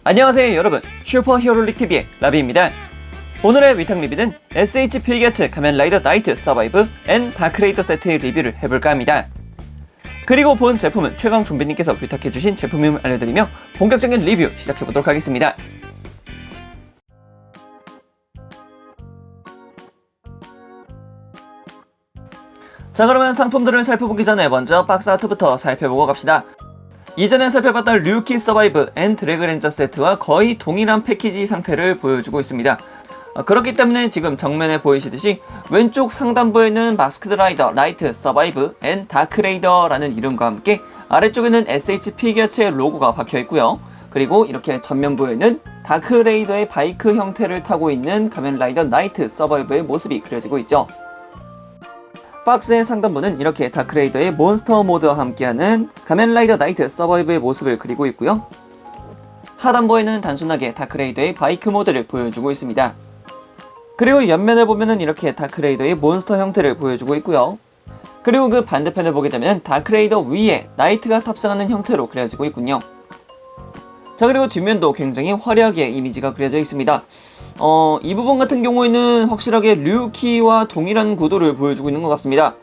안녕하세요 여러분, 슈퍼히어로릭TV의 라비입니다. 오늘의 위탁 리뷰는 SH 필기아츠 가면라이더 나이트 서바이브 앤 다크레이더 세트의 리뷰를 해볼까 합니다. 그리고 본 제품은 최강 좀비님께서 위탁해주신 제품임을 알려드리며 본격적인 리뷰 시작해보도록 하겠습니다. 자, 그러면 상품들을 살펴보기 전에 먼저 박스 아트부터 살펴보고 갑시다. 이전에 살펴봤던 류키 서바이브 앤 드래그 렌저 세트와 거의 동일한 패키지 상태를 보여주고 있습니다. 그렇기 때문에 지금 정면에 보이시듯이 왼쪽 상단부에는 마스크드 라이더 나이트 서바이브 앤 다크 레이더라는 이름과 함께 아래쪽에는 SH 필기아츠의 로고가 박혀 있고요. 그리고 이렇게 전면부에는 다크 레이더의 바이크 형태를 타고 있는 가면라이더 나이트 서바이브의 모습이 그려지고 있죠. 박스의 상단부는 이렇게 다크레이더의 몬스터 모드와 함께하는 가면라이더 나이트 서바이브의 모습을 그리고 있고요. 하단부에는 단순하게 다크레이더의 바이크 모드를 보여주고 있습니다. 그리고 옆면을 보면은 이렇게 다크레이더의 몬스터 형태를 보여주고 있고요. 그리고 그 반대편을 보게 되면 다크레이더 위에 나이트가 탑승하는 형태로 그려지고 있군요. 자, 그리고 뒷면도 굉장히 화려하게 이미지가 그려져 있습니다. 이 부분 같은 경우에는 확실하게 류키와 동일한 구도를 보여주고 있는 것 같습니다.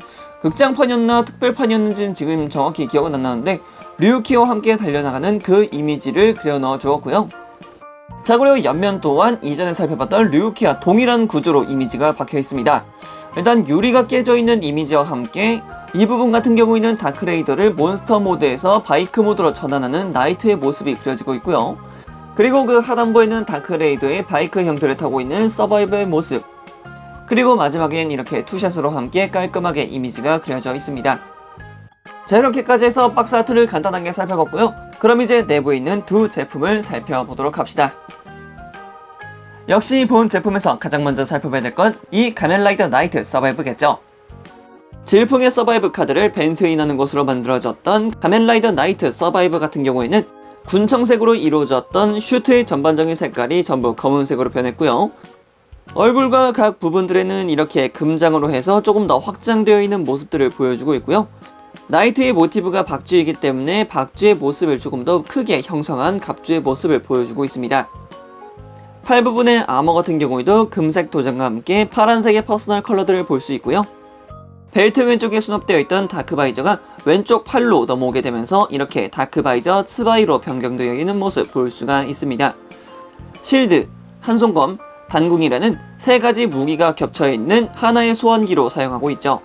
극장판이었나 특별판이었는지는 지금 정확히 기억은 안 나는데 류키와 함께 달려나가는 그 이미지를 그려 넣어 주었고요. 자, 그리고 옆면 또한 이전에 살펴봤던 류키와 동일한 구조로 이미지가 박혀 있습니다. 일단 유리가 깨져 있는 이미지와 함께 이 부분 같은 경우에는 다크레이더를 몬스터 모드에서 바이크 모드로 전환하는 나이트의 모습이 그려지고 있고요. 그리고 그 하단부에는 다크레이더의 바이크 형태를 타고 있는 서바이버의 모습, 그리고 마지막엔 이렇게 투샷으로 함께 깔끔하게 이미지가 그려져 있습니다. 자, 이렇게까지 해서 박스 아트를 간단하게 살펴봤고요. 그럼 이제 내부에 있는 두 제품을 살펴보도록 합시다. 역시 본 제품에서 가장 먼저 살펴봐야 될 건 이 가면라이더 나이트 서바이브겠죠. 질풍의 서바이브 카드를 벤트인하는 것으로 만들어졌던 가면라이더 나이트 서바이브 같은 경우에는 군청색으로 이루어졌던 슈트의 전반적인 색깔이 전부 검은색으로 변했고요. 얼굴과 각 부분들에는 이렇게 금장으로 해서 조금 더 확장되어 있는 모습들을 보여주고 있고요. 나이트의 모티브가 박쥐이기 때문에 박쥐의 모습을 조금 더 크게 형성한 갑쥐의 모습을 보여주고 있습니다. 팔 부분의 아머 같은 경우에도 금색 도장과 함께 파란색의 퍼스널 컬러들을 볼 수 있고요. 벨트 왼쪽에 수납되어 있던 다크바이저가 왼쪽 팔로 넘어오게 되면서 이렇게 다크바이저 스바이로 변경되어 있는 모습 볼 수가 있습니다. 실드, 한손검, 단궁이라는 세 가지 무기가 겹쳐있는 하나의 소환기로 사용하고 있죠.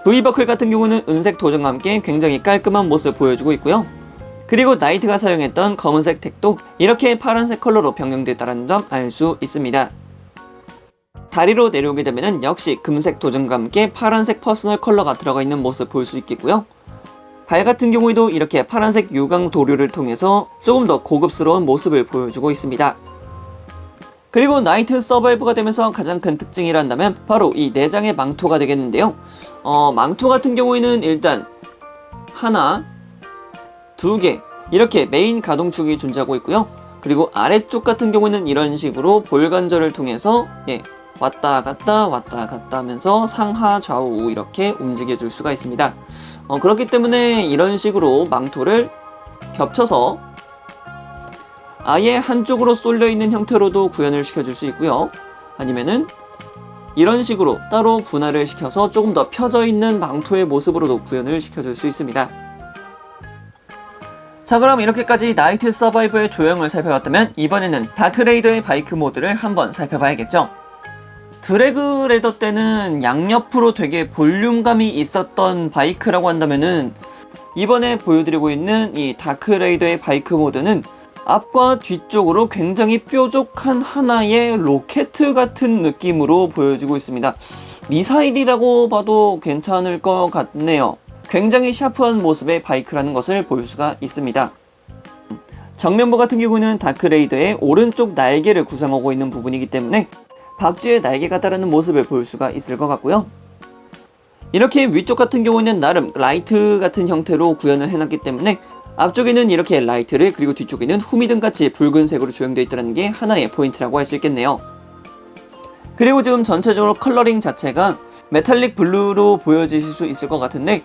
V버클 같은 경우는 은색 도장과 함께 굉장히 깔끔한 모습 보여주고 있고요. 그리고 나이트가 사용했던 검은색 택도 이렇게 파란색 컬러로 변경됐다는 점 알 수 있습니다. 다리로 내려오게 되면 역시 금색 도장과 함께 파란색 퍼스널 컬러가 들어가 있는 모습 볼 수 있겠고요. 발 같은 경우에도 이렇게 파란색 유광 도료를 통해서 조금 더 고급스러운 모습을 보여주고 있습니다. 그리고 나이트 서바이브가 되면서 가장 큰 특징이란다면 바로 이 내장의 망토가 되겠는데요. 망토 같은 경우에는 일단 하나, 두 개 이렇게 메인 가동축이 존재하고 있고요. 그리고 아래쪽 같은 경우에는 이런 식으로 볼관절을 통해서 왔다 갔다 하면서 상하 좌우 이렇게 움직여 줄 수가 있습니다. 그렇기 때문에 이런 식으로 망토를 겹쳐서 아예 한쪽으로 쏠려 있는 형태로도 구현을 시켜줄 수 있고요. 아니면은 이런 식으로 따로 분할을 시켜서 조금 더 펴져 있는 망토의 모습으로도 구현을 시켜줄 수 있습니다. 자, 그럼 이렇게까지 나이트 서바이브의 조형을 살펴봤다면 이번에는 다크레이더의 바이크 모드를 한번 살펴봐야겠죠. 드래그 레더 때는 양옆으로 되게 볼륨감이 있었던 바이크라고 한다면은 이번에 보여드리고 있는 이 다크레이더의 바이크 모드는 앞과 뒤쪽으로 굉장히 뾰족한 하나의 로켓 같은 느낌으로 보여지고 있습니다. 미사일이라고 봐도 괜찮을 것 같네요. 굉장히 샤프한 모습의 바이크라는 것을 볼 수가 있습니다. 정면부 같은 경우는 다크레이더의 오른쪽 날개를 구성하고 있는 부분이기 때문에 박쥐의 날개가 따르는 모습을 볼 수가 있을 것 같고요. 이렇게 위쪽 같은 경우는 나름 라이트 같은 형태로 구현을 해놨기 때문에 앞쪽에는 이렇게 라이트를, 그리고 뒤쪽에는 후미등같이 붉은색으로 조형되어 있다는 게 하나의 포인트라고 할 수 있겠네요. 그리고 지금 전체적으로 컬러링 자체가 메탈릭 블루로 보여지실 수 있을 것 같은데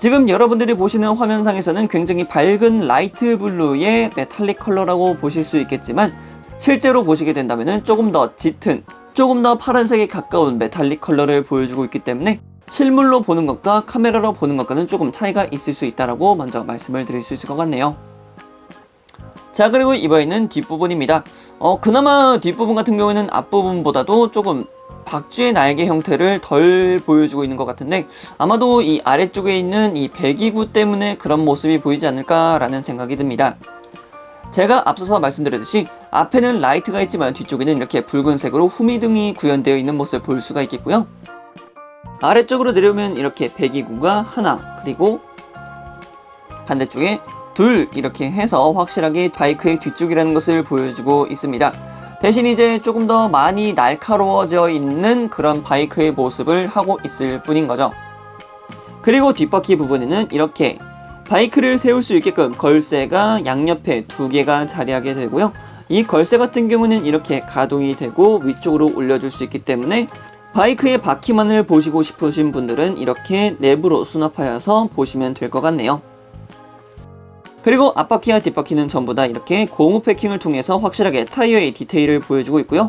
지금 여러분들이 보시는 화면상에서는 굉장히 밝은 라이트 블루의 메탈릭 컬러라고 보실 수 있겠지만 실제로 보시게 된다면 조금 더 짙은, 조금 더 파란색에 가까운 메탈릭 컬러를 보여주고 있기 때문에 실물로 보는 것과 카메라로 보는 것과는 조금 차이가 있을 수 있다고 먼저 말씀을 드릴 수 있을 것 같네요. 자, 그리고 이번에는 뒷부분입니다. 그나마 뒷부분 같은 경우에는 앞부분보다도 조금 박쥐의 날개 형태를 덜 보여주고 있는 것 같은데 아마도 이 아래쪽에 있는 이 배기구 때문에 그런 모습이 보이지 않을까라는 생각이 듭니다. 제가 앞서서 말씀드렸듯이 앞에는 라이트가 있지만 뒤쪽에는 이렇게 붉은색으로 후미등이 구현되어 있는 모습을 볼 수가 있겠고요. 아래쪽으로 내려오면 이렇게 배기구가 하나, 그리고 반대쪽에 둘, 이렇게 해서 확실하게 바이크의 뒤쪽이라는 것을 보여주고 있습니다. 대신 이제 조금 더 많이 날카로워져 있는 그런 바이크의 모습을 하고 있을 뿐인 거죠. 그리고 뒷바퀴 부분에는 이렇게 바이크를 세울 수 있게끔 걸쇠가 양옆에 2개가 자리하게 되고요. 이 걸쇠 같은 경우는 이렇게 가동이 되고 위쪽으로 올려줄 수 있기 때문에 바이크의 바퀴만을 보시고 싶으신 분들은 이렇게 내부로 수납하여서 보시면 될 것 같네요. 그리고 앞바퀴와 뒷바퀴는 전부 다 이렇게 고무 패킹을 통해서 확실하게 타이어의 디테일을 보여주고 있고요.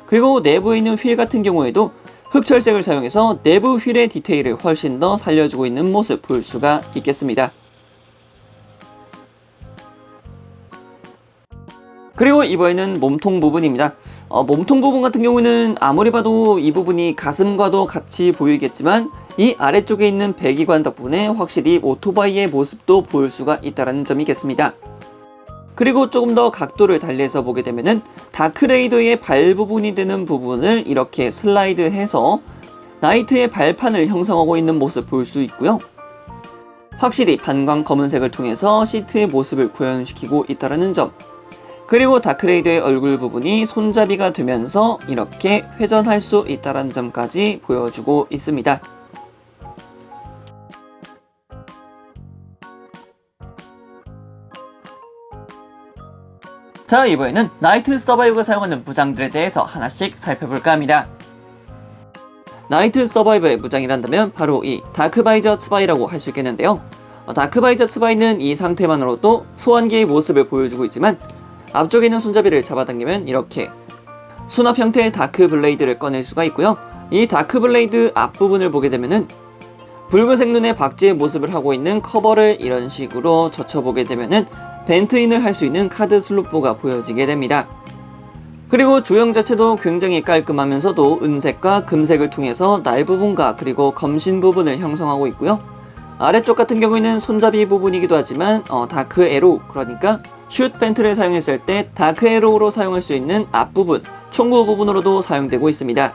그리고 내부에 있는 휠 같은 경우에도 흑철색을 사용해서 내부 휠의 디테일을 훨씬 더 살려주고 있는 모습 볼 수가 있겠습니다. 그리고 이번에는 몸통 부분입니다. 몸통 부분 같은 경우는 아무리 봐도 이 부분이 가슴과도 같이 보이겠지만 이 아래쪽에 있는 배기관 덕분에 확실히 오토바이의 모습도 볼 수가 있다는 점이겠습니다. 그리고 조금 더 각도를 달리해서 보게 되면은 다크레이더의 발 부분이 되는 부분을 이렇게 슬라이드해서 나이트의 발판을 형성하고 있는 모습 볼 수 있고요. 확실히 반광 검은색을 통해서 시트의 모습을 구현시키고 있다는 점. 그리고 다크레이더의 얼굴 부분이 손잡이가 되면서 이렇게 회전할 수 있다는 점까지 보여주고 있습니다. 자, 이번에는 나이트 서바이브가 사용하는 무장들에 대해서 하나씩 살펴볼까 합니다. 나이트 서바이브의 무장이란다면 바로 이 다크바이저 츠바이라고 할 수 있겠는데요. 다크바이저 츠바이는 이 상태만으로도 소환기의 모습을 보여주고 있지만 앞쪽에 있는 손잡이를 잡아당기면 이렇게 수납 형태의 다크 블레이드를 꺼낼 수가 있고요. 이 다크 블레이드 앞부분을 보게 되면은 붉은색 눈의 박쥐의 모습을 하고 있는 커버를 이런 식으로 젖혀보게 되면은 벤트인을 할 수 있는 카드 슬로프가 보여지게 됩니다. 그리고 조형 자체도 굉장히 깔끔하면서도 은색과 금색을 통해서 날 부분과 그리고 검신 부분을 형성하고 있고요. 아래쪽 같은 경우에는 손잡이 부분이기도 하지만 다크 에로우, 그러니까 슛 벤트를 사용했을 때 다크 에로우로 사용할 수 있는 앞부분, 총구 부분으로도 사용되고 있습니다.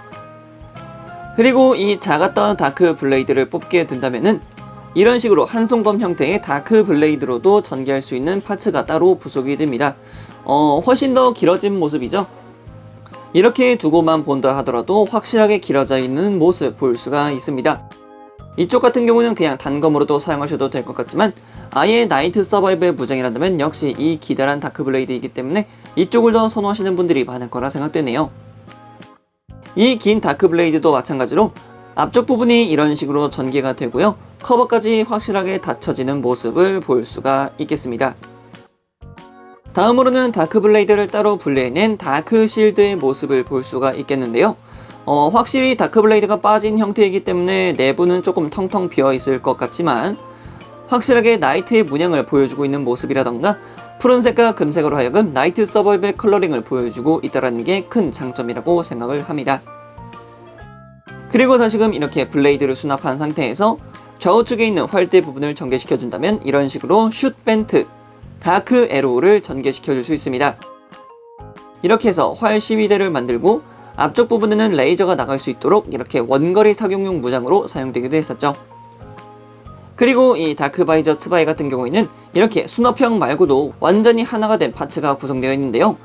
그리고 이 작았던 다크 블레이드를 뽑게 된다면은 이런 식으로 한손검 형태의 다크 블레이드로도 전개할 수 있는 파츠가 따로 부속이 됩니다. 훨씬 더 길어진 모습이죠. 이렇게 두고만 본다 하더라도 확실하게 길어져 있는 모습 볼 수가 있습니다. 이쪽 같은 경우는 그냥 단검으로도 사용하셔도 될 것 같지만 아예 나이트 서바이브의 무장이란다면 역시 이 기다란 다크 블레이드이기 때문에 이쪽을 더 선호하시는 분들이 많을 거라 생각되네요. 이 긴 다크 블레이드도 마찬가지로 앞쪽 부분이 이런 식으로 전개가 되고요. 커버까지 확실하게 닫혀지는 모습을 볼 수가 있겠습니다. 다음으로는 다크 블레이드를 따로 분리해낸 다크 실드의 모습을 볼 수가 있겠는데요. 확실히 다크 블레이드가 빠진 형태이기 때문에 내부는 조금 텅텅 비어 있을 것 같지만 확실하게 나이트의 문양을 보여주고 있는 모습이라던가 푸른색과 금색으로 하여금 나이트 서바이브의 컬러링을 보여주고 있다는 게 큰 장점이라고 생각을 합니다. 그리고 다시금 이렇게 블레이드를 수납한 상태에서 좌우측에 있는 활대 부분을 전개시켜준다면 이런 식으로 슛 벤트, 다크 에로우를 전개시켜줄 수 있습니다. 이렇게 해서 활 시위대를 만들고 앞쪽 부분에는 레이저가 나갈 수 있도록 이렇게 원거리 사격용 무장으로 사용되기도 했었죠. 그리고 이 다크바이저 츠바이 같은 경우에는 이렇게 수납형 말고도 완전히 하나가 된 파츠가 구성되어 있는데요.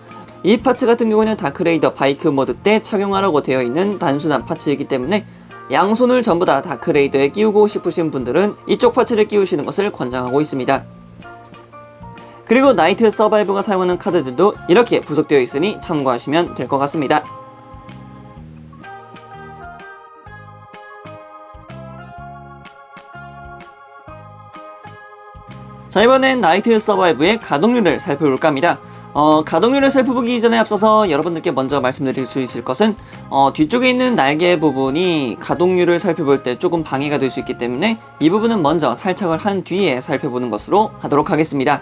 이 파츠 같은 경우에는 다크레이더 바이크 모드 때 착용하라고 되어 있는 단순한 파츠이기 때문에 양손을 전부 다 다크레이더에 끼우고 싶으신 분들은 이쪽 파츠를 끼우시는 것을 권장하고 있습니다. 그리고 나이트 서바이브가 사용하는 카드들도 이렇게 부속되어 있으니 참고하시면 될 것 같습니다. 자, 이번엔 나이트 서바이브의 가동률을 살펴볼까 합니다. 가동률을 살펴보기 전에 앞서서 여러분들께 먼저 말씀드릴 수 있을 것은 뒤쪽에 있는 날개 부분이 가동률을 살펴볼 때 조금 방해가 될 수 있기 때문에 이 부분은 먼저 탈착을 한 뒤에 살펴보는 것으로 하도록 하겠습니다.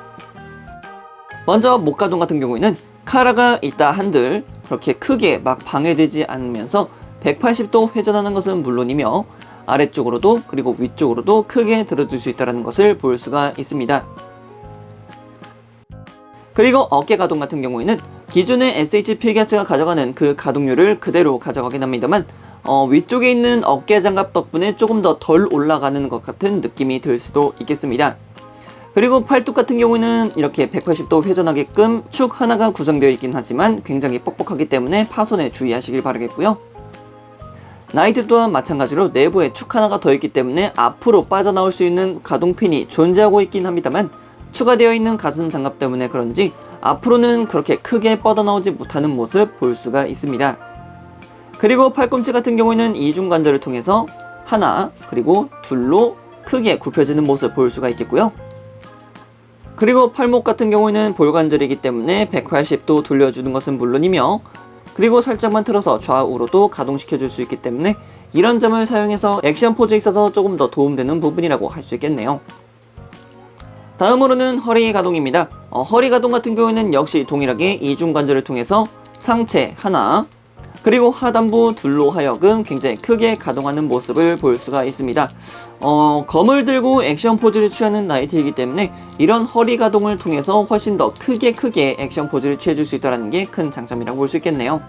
먼저 목가동 같은 경우에는 카라가 있다 한들 그렇게 크게 막 방해되지 않으면서 180도 회전하는 것은 물론이며 아래쪽으로도 그리고 위쪽으로도 크게 들어줄 수 있다는 것을 볼 수가 있습니다. 그리고 어깨 가동 같은 경우에는 기존의 SH 필기아츠가 가져가는 그 가동률을 그대로 가져가긴 합니다만 위쪽에 있는 어깨 장갑 덕분에 조금 더 덜 올라가는 것 같은 느낌이 들 수도 있겠습니다. 그리고 팔뚝 같은 경우에는 이렇게 180도 회전하게끔 축 하나가 구성되어 있긴 하지만 굉장히 뻑뻑하기 때문에 파손에 주의하시길 바라겠고요. 나이트 또한 마찬가지로 내부에 축 하나가 더 있기 때문에 앞으로 빠져나올 수 있는 가동핀이 존재하고 있긴 합니다만 추가되어 있는 가슴 장갑 때문에 그런지 앞으로는 그렇게 크게 뻗어나오지 못하는 모습 볼 수가 있습니다. 그리고 팔꿈치 같은 경우에는 이중관절을 통해서 하나 그리고 둘로 크게 굽혀지는 모습 볼 수가 있겠고요. 그리고 팔목 같은 경우에는 볼관절이기 때문에 180도 돌려주는 것은 물론이며 그리고 살짝만 틀어서 좌우로도 가동시켜 줄 수 있기 때문에 이런 점을 사용해서 액션 포즈에 있어서 조금 더 도움되는 부분이라고 할 수 있겠네요. 다음으로는 허리 가동입니다. 허리 가동 같은 경우에는 역시 동일하게 이중관절을 통해서 상체 하나 그리고 하단부 둘로 하여금 굉장히 크게 가동하는 모습을 볼 수가 있습니다. 검을 들고 액션 포즈를 취하는 나이트이기 때문에 이런 허리 가동을 통해서 훨씬 더 크게 액션 포즈를 취해줄 수 있다는 게 큰 장점이라고 볼 수 있겠네요.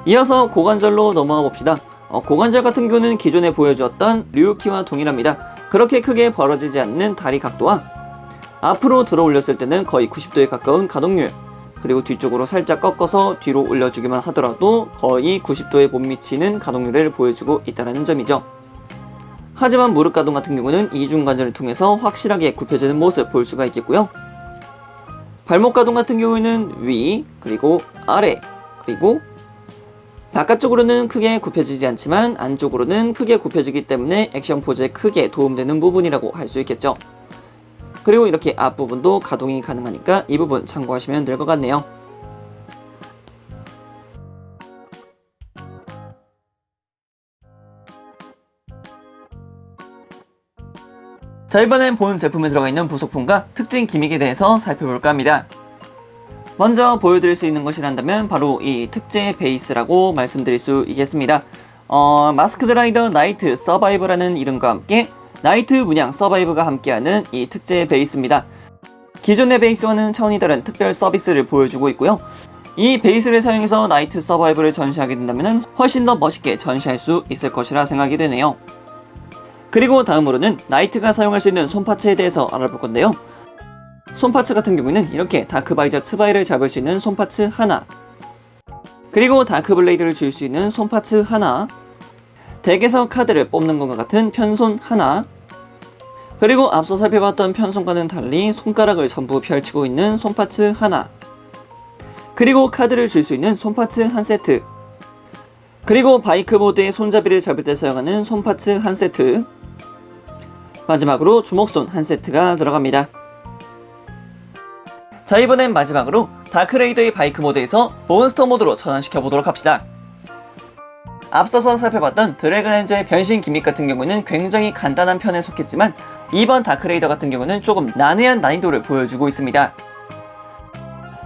이어서 고관절로 넘어가 봅시다. 고관절 같은 경우는 기존에 보여주었던 류키와 동일합니다. 그렇게 크게 벌어지지 않는 다리 각도와 앞으로 들어 올렸을 때는 거의 90도에 가까운 가동률 그리고 뒤쪽으로 살짝 꺾어서 뒤로 올려주기만 하더라도 거의 90도에 못 미치는 가동률을 보여주고 있다는 점이죠. 하지만 무릎 가동 같은 경우는 이중관절을 통해서 확실하게 굽혀지는 모습 볼 수가 있겠고요. 발목 가동 같은 경우에는 위 그리고 아래 그리고 바깥쪽으로는 크게 굽혀지지 않지만 안쪽으로는 크게 굽혀지기 때문에 액션 포즈에 크게 도움되는 부분이라고 할 수 있겠죠. 그리고 이렇게 앞부분도 가동이 가능하니까 이 부분 참고하시면 될 것 같네요. 자, 이번엔 본 제품에 들어가 있는 부속품과 특징 기믹에 대해서 살펴볼까 합니다. 먼저 보여드릴 수 있는 것이란다면 바로 이 특제 베이스라고 말씀드릴 수 있겠습니다. 마스크드 라이더 나이트 서바이브라는 이름과 함께 나이트 문양 서바이브가 함께하는 이 특제 베이스입니다. 기존의 베이스와는 차원이 다른 특별 서비스를 보여주고 있고요. 이 베이스를 사용해서 나이트 서바이브를 전시하게 된다면 훨씬 더 멋있게 전시할 수 있을 것이라 생각이 되네요. 그리고 다음으로는 나이트가 사용할 수 있는 손파츠에 대해서 알아볼 건데요. 손파츠 같은 경우에는 이렇게 다크바이저 트바이를 잡을 수 있는 손파츠 하나 그리고 다크블레이드를 줄 수 있는 손파츠 하나 덱에서 카드를 뽑는 것과 같은 편손 하나 그리고 앞서 살펴봤던 편손과는 달리 손가락을 전부 펼치고 있는 손파츠 하나 그리고 카드를 줄 수 있는 손파츠 한 세트 그리고 바이크 모드의 손잡이를 잡을 때 사용하는 손파츠 한 세트 마지막으로 주먹손 한 세트가 들어갑니다. 자, 이번엔 마지막으로 다크레이더의 바이크 모드에서 몬스터 모드로 전환시켜 보도록 합시다. 앞서서 살펴봤던 드래그렌저의 변신 기믹 같은 경우는 굉장히 간단한 편에 속했지만 이번 다크레이더 같은 경우는 조금 난해한 난이도를 보여주고 있습니다.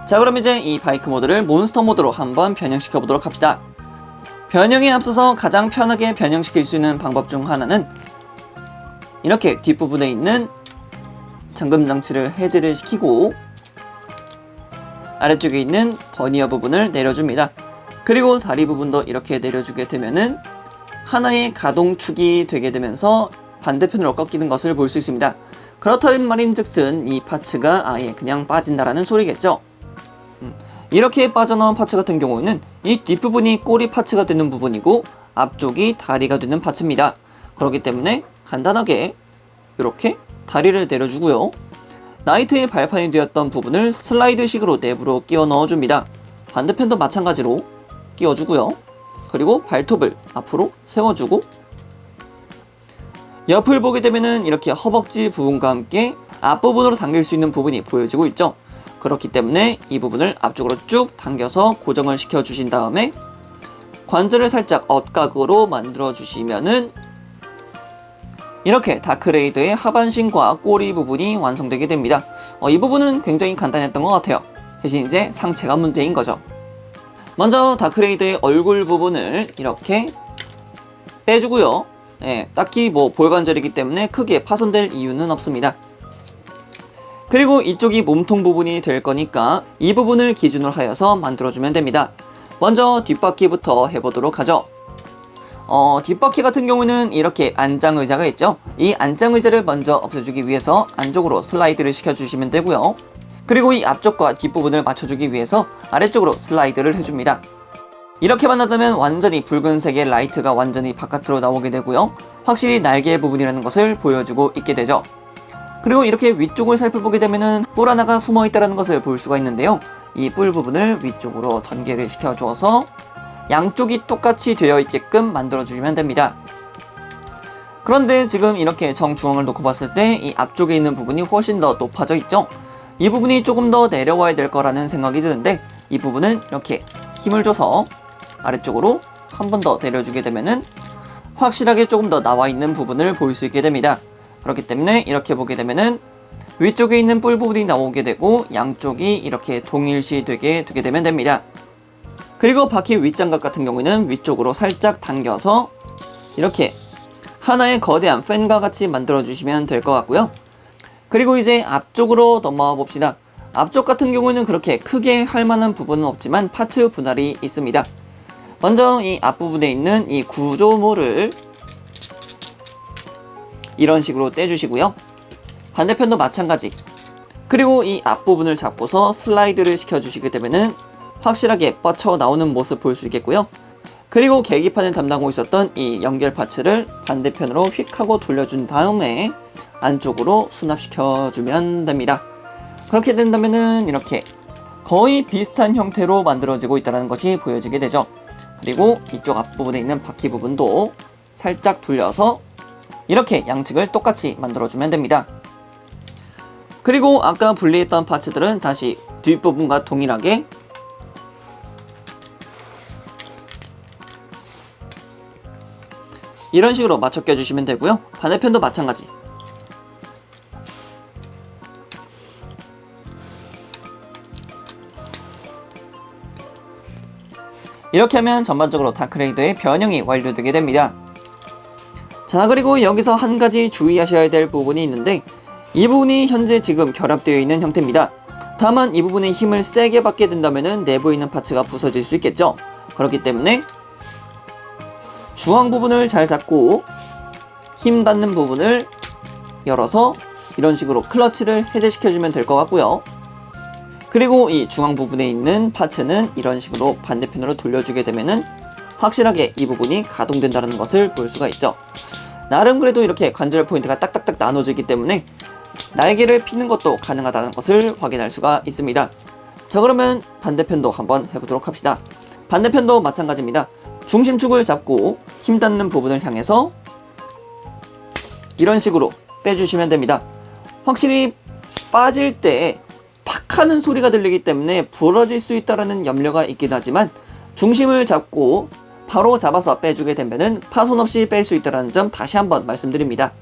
자, 그럼 이제 이 바이크 모드를 몬스터 모드로 한번 변형시켜 보도록 합시다. 변형에 앞서서 가장 편하게 변형시킬 수 있는 방법 중 하나는 이렇게 뒷부분에 있는 잠금 장치를 해제를 시키고 아래쪽에 있는 버니어 부분을 내려줍니다. 그리고 다리 부분도 이렇게 내려주게 되면은 하나의 가동축이 되게 되면서 반대편으로 꺾이는 것을 볼 수 있습니다. 그렇다는 말인즉슨 이 파츠가 아예 그냥 빠진다라는 소리겠죠. 이렇게 빠져나온 파츠 같은 경우에는 이 뒷부분이 꼬리 파츠가 되는 부분이고 앞쪽이 다리가 되는 파츠입니다. 그렇기 때문에 간단하게 이렇게 다리를 내려주고요. 나이트의 발판이 되었던 부분을 슬라이드식으로 내부로 끼워 넣어줍니다. 반대편도 마찬가지로 끼워주고요. 그리고 발톱을 앞으로 세워주고 옆을 보게 되면은 이렇게 허벅지 부분과 함께 앞부분으로 당길 수 있는 부분이 보여지고 있죠. 그렇기 때문에 이 부분을 앞쪽으로 쭉 당겨서 고정을 시켜 주신 다음에 관절을 살짝 엇각으로 만들어 주시면은 이렇게 다크레이더의 하반신과 꼬리 부분이 완성되게 됩니다. 이 부분은 굉장히 간단했던 것 같아요. 대신 이제 상체가 문제인 거죠. 먼저 다크레이더의 얼굴 부분을 이렇게 빼주고요. 딱히 볼관절이기 때문에 크게 파손될 이유는 없습니다. 그리고 이쪽이 몸통 부분이 될 거니까 이 부분을 기준으로 하여서 만들어주면 됩니다. 먼저 뒷바퀴부터 해보도록 하죠. 뒷바퀴 같은 경우는 이렇게 안장의자가 있죠. 이 안장의자를 먼저 없애주기 위해서 안쪽으로 슬라이드를 시켜주시면 되고요. 그리고 이 앞쪽과 뒷부분을 맞춰주기 위해서 아래쪽으로 슬라이드를 해줍니다. 이렇게만 하다면 완전히 붉은색의 라이트가 완전히 바깥으로 나오게 되고요. 확실히 날개 부분이라는 것을 보여주고 있게 되죠. 그리고 이렇게 위쪽을 살펴보게 되면은 뿔 하나가 숨어 있다는 것을 볼 수가 있는데요. 이 뿔 부분을 위쪽으로 전개를 시켜주어서 양쪽이 똑같이 되어 있게끔 만들어주시면 됩니다. 그런데 지금 이렇게 정중앙을 놓고 봤을 때 이 앞쪽에 있는 부분이 훨씬 더 높아져 있죠. 이 부분이 조금 더 내려와야 될 거라는 생각이 드는데 이 부분은 이렇게 힘을 줘서 아래쪽으로 한 번 더 내려주게 되면은 확실하게 조금 더 나와 있는 부분을 볼 수 있게 됩니다. 그렇기 때문에 이렇게 보게 되면은 위쪽에 있는 뿔 부분이 나오게 되고 양쪽이 이렇게 동일시 되게 되면 됩니다. 그리고 바퀴 윗장갑 같은 경우에는 위쪽으로 살짝 당겨서 이렇게 하나의 거대한 팬과 같이 만들어 주시면 될 것 같고요. 그리고 이제 앞쪽으로 넘어와 봅시다. 앞쪽 같은 경우에는 그렇게 크게 할 만한 부분은 없지만 파츠 분할이 있습니다. 먼저 이 앞부분에 있는 이 구조물을 이런 식으로 떼주시고요. 반대편도 마찬가지. 그리고 이 앞부분을 잡고서 슬라이드를 시켜주시게 되면은 확실하게 뻗쳐 나오는 모습 볼 수 있겠고요. 그리고 계기판을 담당하고 있었던 이 연결 파츠를 반대편으로 휙 하고 돌려준 다음에 안쪽으로 수납시켜주면 됩니다. 그렇게 된다면은 이렇게 거의 비슷한 형태로 만들어지고 있다는 것이 보여지게 되죠. 그리고 이쪽 앞부분에 있는 바퀴 부분도 살짝 돌려서 이렇게 양측을 똑같이 만들어주면 됩니다. 그리고 아까 분리했던 파츠들은 다시 뒷부분과 동일하게 이런 식으로 맞춰 껴주시면 되고요. 반대편도 마찬가지. 이렇게 하면 전반적으로 다크레이더의 변형이 완료되게 됩니다. 자, 그리고 여기서 한 가지 주의하셔야 될 부분이 있는데 이 부분이 현재 지금 결합되어 있는 형태입니다. 다만 이 부분에 힘을 세게 받게 된다면 내부에 있는 파츠가 부서질 수 있겠죠. 그렇기 때문에 중앙 부분을 잘 잡고 힘 받는 부분을 열어서 이런 식으로 클러치를 해제시켜주면 될 것 같고요. 그리고 이 중앙 부분에 있는 파츠는 이런 식으로 반대편으로 돌려주게 되면은 확실하게 이 부분이 가동된다는 것을 볼 수가 있죠. 나름 그래도 이렇게 관절 포인트가 딱딱딱 나눠지기 때문에 날개를 피는 것도 가능하다는 것을 확인할 수가 있습니다. 자, 그러면 반대편도 한번 해보도록 합시다. 반대편도 마찬가지입니다. 중심축을 잡고 힘 닿는 부분을 향해서 이런 식으로 빼주시면 됩니다. 확실히 빠질 때 팍 하는 소리가 들리기 때문에 부러질 수 있다는 염려가 있긴 하지만 중심을 잡고 바로 잡아서 빼주게 되면은 파손 없이 뺄 수 있다는 점 다시 한번 말씀드립니다.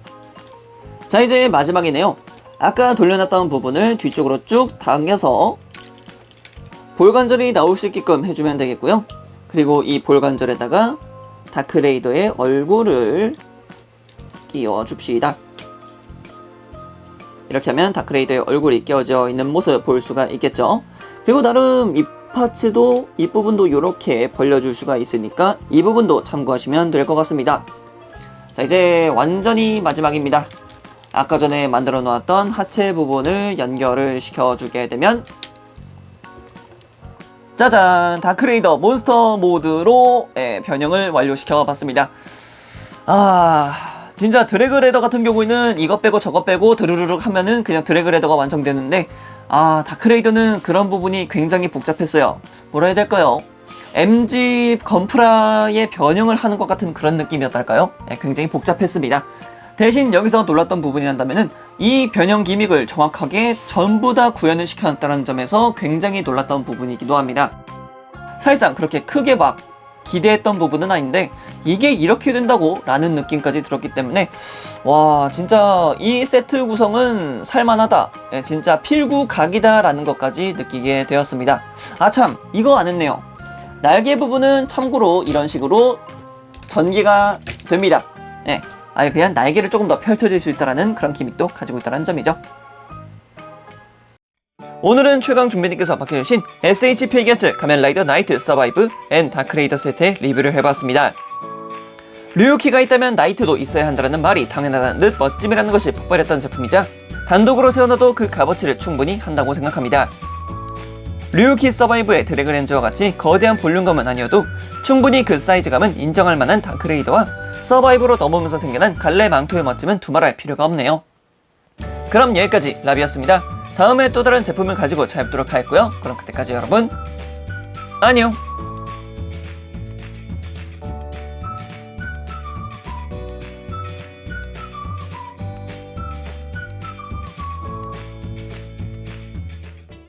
자, 이제 마지막이네요. 아까 돌려놨던 부분을 뒤쪽으로 쭉 당겨서 볼관절이 나올 수 있게끔 해주면 되겠고요. 그리고 이 볼관절에다가 다크레이더의 얼굴을 끼워 줍시다. 이렇게 하면 다크레이더의 얼굴이 끼워져 있는 모습 볼 수가 있겠죠. 그리고 나름 이 파츠도 이 부분도 이렇게 벌려줄 수가 있으니까 이 부분도 참고하시면 될 것 같습니다. 자, 이제 완전히 마지막입니다. 아까 전에 만들어 놓았던 하체 부분을 연결을 시켜주게 되면 짜잔! 다크레이더 몬스터 모드로 변형을 완료시켜 봤습니다. 진짜 드래그레더 같은 경우에는 이것 빼고 저것 빼고 드르르륵 하면은 그냥 드래그레더가 완성되는데 다크레이더는 그런 부분이 굉장히 복잡했어요. 뭐라 해야 될까요? MG 건프라의 변형을 하는 것 같은 그런 느낌이었달까요? 굉장히 복잡했습니다. 대신 여기서 놀랐던 부분이란다면은 이 변형 기믹을 정확하게 전부 다 구현을 시켜놨다는 점에서 굉장히 놀랐던 부분이기도 합니다. 사실상 그렇게 크게 막 기대했던 부분은 아닌데 이게 이렇게 된다고? 라는 느낌까지 들었기 때문에 와 진짜 이 세트 구성은 살만하다, 진짜 필구 각이다 라는 것까지 느끼게 되었습니다. 아참 이거 안 했네요. 날개 부분은 참고로 이런 식으로 전개가 됩니다. 아예 그냥 날개를 조금 더 펼쳐질 수 있다는 그런 기믹도 가지고 있다는 점이죠. 오늘은 최강 준비님께서 박혀주신 SH 필기아츠 가면라이더 나이트 서바이브 앤 다크레이더 세트의 리뷰를 해봤습니다. 류키가 있다면 나이트도 있어야 한다는 말이 당연하다는 듯 멋짐이라는 것이 폭발했던 제품이자 단독으로 세워놔도 그 값어치를 충분히 한다고 생각합니다. 류키 서바이브의 드래그렌즈와 같이 거대한 볼륨감은 아니어도 충분히 그 사이즈감은 인정할 만한 다크레이더와 서바이브로 넘어오면서 생겨난 갈래 망토의 멋짐은 두말할 필요가 없네요. 그럼 여기까지 라비였습니다. 다음에 또 다른 제품을 가지고 찾아뵙도록 하겠고요. 그럼 그때까지 여러분 안녕.